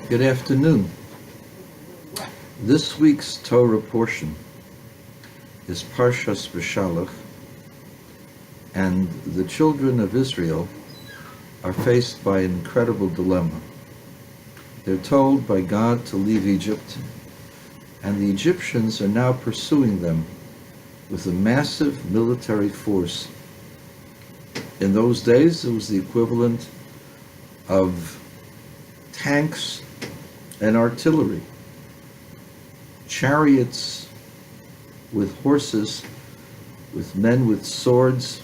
Good afternoon. This week's Torah portion is Parshas Beshalach, and the children of Israel are faced by an incredible dilemma. They're told by God to leave Egypt, and the Egyptians are now pursuing them with a massive military force. In those days, it was the equivalent of tanks and artillery, chariots with horses, with men with swords,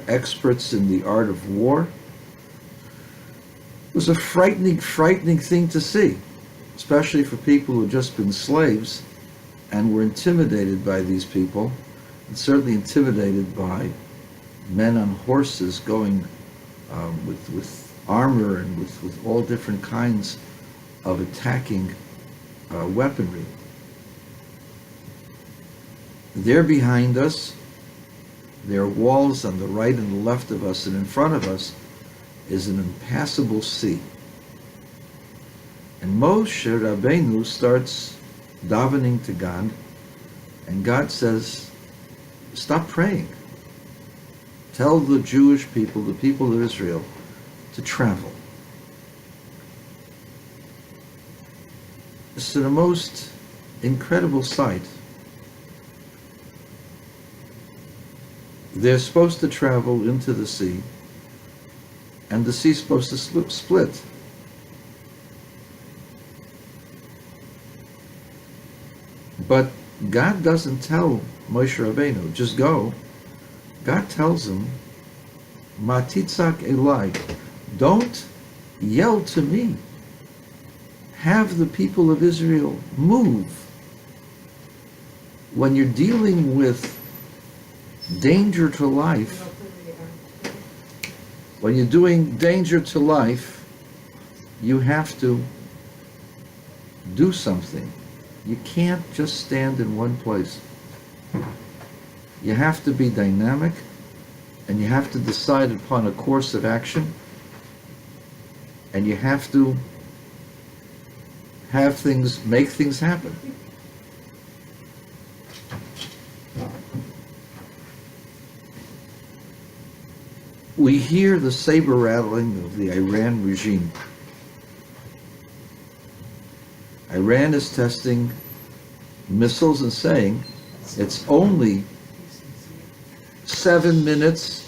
experts in the art of war. It was a frightening thing to see, especially for people who had just been slaves and were intimidated by these people, and certainly intimidated by men on horses going with armor and with all different kinds of attacking weaponry. They're behind us. There are walls on the right and the left of us, and in front of us is an impassable sea. And Moshe Rabbeinu starts davening to God, and God says, stop praying. Tell the Jewish people, the people of Israel, to travel. It's the most incredible sight. They're supposed to travel into the sea, and the sea's supposed to split. But God doesn't tell Moshe Rabbeinu, just go. God tells him, Matitzak Elai, don't yell to me. Have the people of Israel move. When you're dealing with danger to life, when you're doing danger to life, you have to do something. You can't just stand in one place. You have to be dynamic, and you have to decide upon a course of action, and you have to make things happen. We hear the saber rattling of the Iran regime. Iran is testing missiles and saying it's only 7 minutes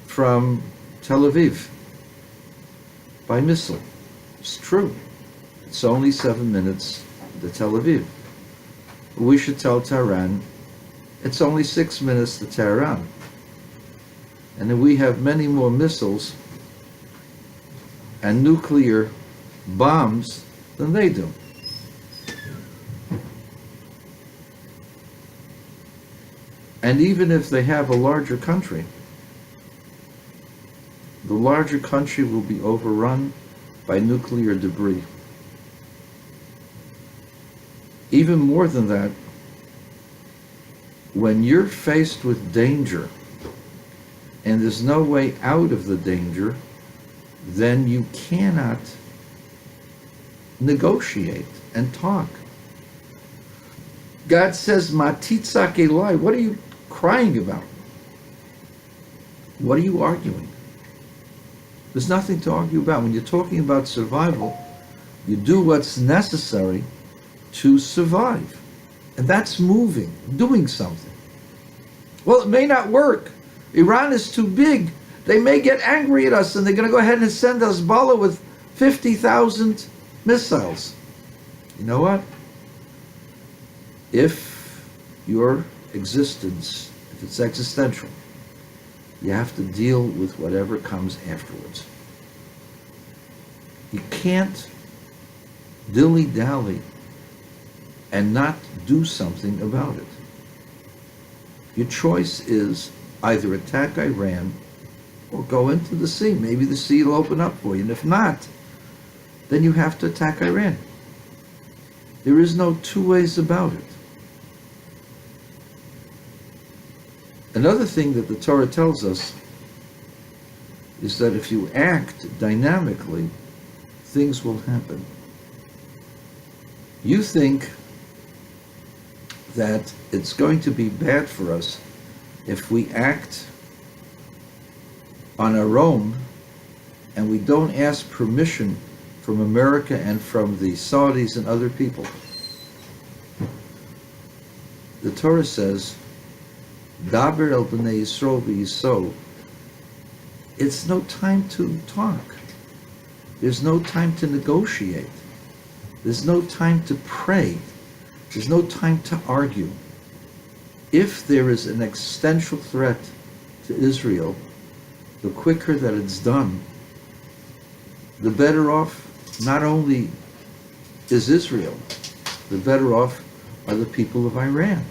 from Tel Aviv by missile. It's true. It's only 7 minutes to Tel Aviv. We should tell Tehran it's only 6 minutes to Tehran. And then we have many more missiles and nuclear bombs than they do. And even if they have a larger country, the larger country will be overrun by nuclear debris. Even more than that, when you're faced with danger and there's no way out of the danger, then you cannot negotiate and talk. God says, Matitzak Elai, what are you crying about? What are you arguing? There's nothing to argue about. When you're talking about survival, you do what's necessary to survive. And that's moving, doing something. Well, it may not work. Iran is too big. They may get angry at us and they're going to go ahead and send us Hezbollah with 50,000 missiles. You know what? If your existence, if it's existential, you have to deal with whatever comes afterwards. You can't dilly-dally and not do something about it. Your choice is either attack Iran or go into the sea. Maybe the sea will open up for you. And if not, then you have to attack Iran. There is no two ways about it. Another thing that the Torah tells us is that if you act dynamically, things will happen. You think that it's going to be bad for us if we act on our own and we don't ask permission from America and from the Saudis and other people. The Torah says, Daber el b'nei Yisrael v'yiso. It's no time to talk. There's no time to negotiate. There's no time to pray. There's no time to argue. If there is an existential threat to Israel, the quicker that it's done, the better off not only is Israel, the better off are the people of Iran.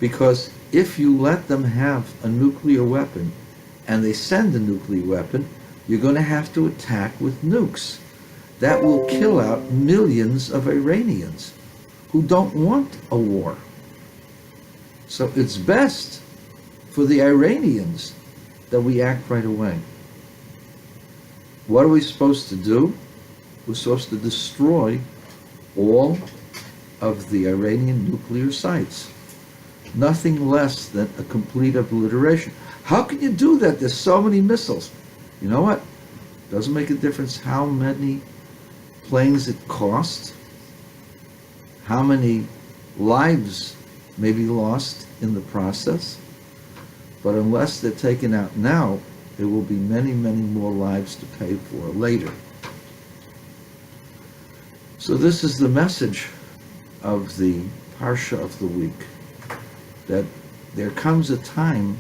Because if you let them have a nuclear weapon and they send a nuclear weapon, you're going to have to attack with nukes. That will kill out millions of Iranians who don't want a war. So it's best for the Iranians that we act right away. What are we supposed to do? We're supposed to destroy all of the Iranian nuclear sites. Nothing less than a complete obliteration. How can you do that? There's so many missiles. You know what? Doesn't make a difference how many planes it costs, how many lives may be lost in the process, but unless they're taken out now, there will be many, many more lives to pay for later. So this is the message of the Parsha of the week, that there comes a time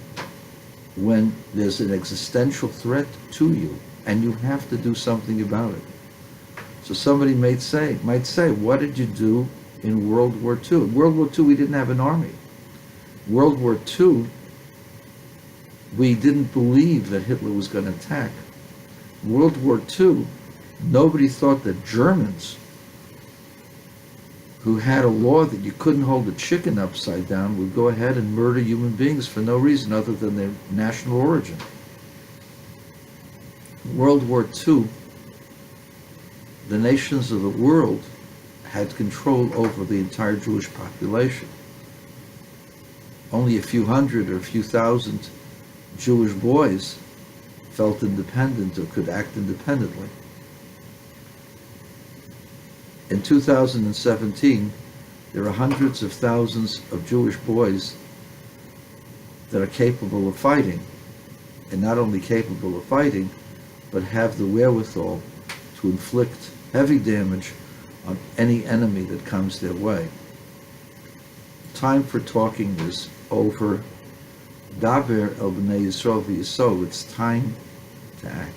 when there's an existential threat to you, and you have to do something about it. So somebody might say, what did you do in World War II? In World War II, we didn't have an army. World War II, we didn't believe that Hitler was going to attack. World War II, nobody thought that Germans, who had a law that you couldn't hold a chicken upside down, would go ahead and murder human beings for no reason other than their national origin. World War II, the nations of the world had control over the entire Jewish population. Only a few hundred or a few thousand Jewish boys felt independent or could act independently. In 2017, there are hundreds of thousands of Jewish boys that are capable of fighting, and not only capable of fighting, but have the wherewithal to inflict heavy damage on any enemy that comes their way. Time for talking is over. Daber el b'nei Yisrael v'yiso. It's time to act.